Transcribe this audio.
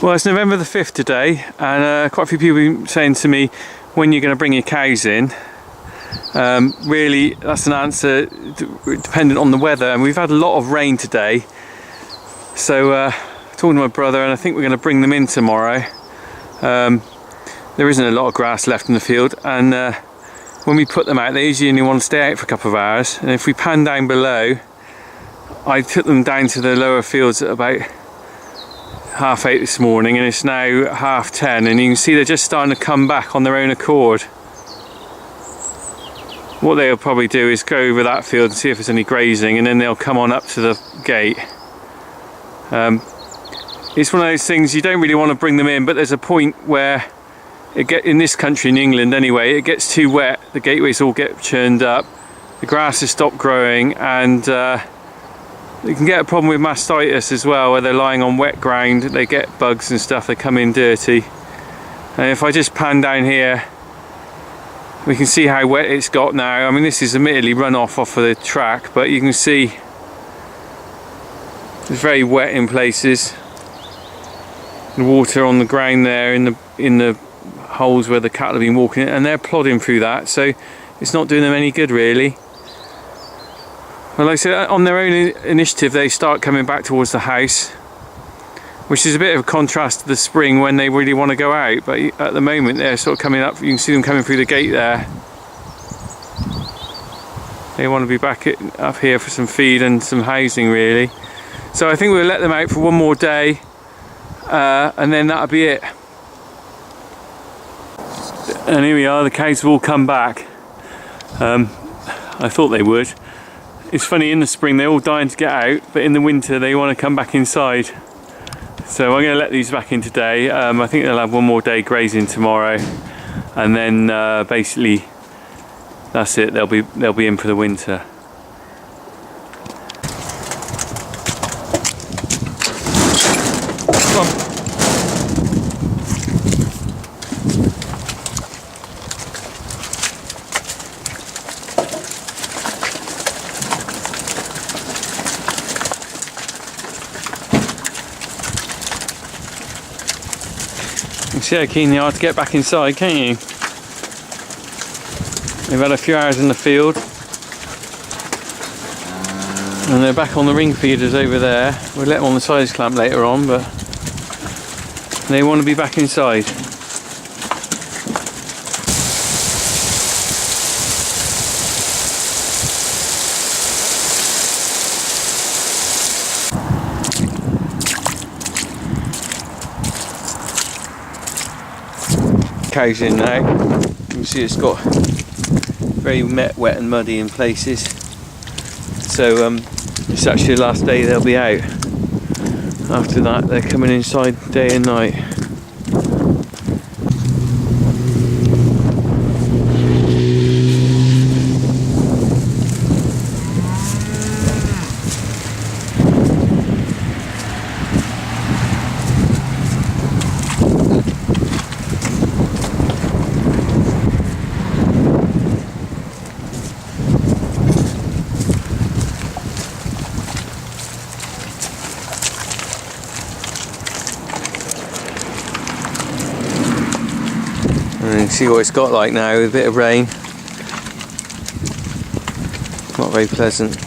Well, it's November the 5th today, and quite a few people have been saying to me when you're going to bring your cows in. Really, that's an answer dependent on the weather, and we've had a lot of rain today. So, talking to my brother, and I think we're going to bring them in tomorrow. There isn't a lot of grass left in the field, and when we put them out, they usually only want to stay out for a couple of hours. And if we pan down below, I took them down to the lower fields at about 8:30 this morning, and it's now 10:30, and you can see they're just starting to come back on their own accord. What they'll probably do is go over that field and see if there's any grazing, and then they'll come on up to the gate. It's one of those things you don't really want to bring them in, but there's a point where in this country, in England anyway, it gets too wet, the gateways all get churned up, the grass has stopped growing, and you can get a problem with mastitis as well, where they're lying on wet ground, they get bugs and stuff, they come in dirty. And if I just pan down here, we can see how wet it's got now. I mean, this is admittedly runoff off of the track, but you can see it's very wet in places. The water on the ground there in the holes where the cattle have been walking, and they're plodding through that, so it's not doing them any good really. Well, like I said, on their own initiative, they start coming back towards the house, which is a bit of a contrast to the spring when they really want to go out. But at the moment, they're sort of coming up. You can see them coming through the gate there. They want to be back up here for some feed and some housing, really. So I think we'll let them out for one more day, and then that'll be it. And here we are. The cows have all come back. I thought they would. It's funny, in the spring they're all dying to get out, but in the winter they want to come back inside. So I'm going to let these back in today. I think they'll have one more day grazing tomorrow, and then basically that's it. They'll be in for the winter. Come on. You can see how keen they are to get back inside, can't you? They've had a few hours in the field, and they're back on the ring feeders over there. We'll let them on the size clamp later on, but they want to be back inside. Cows in now. You can see it's got very wet and muddy in places. So it's actually the last day they'll be out. After that, they're coming inside day and night. And you can see what it's got like now with a bit of rain. Not very pleasant.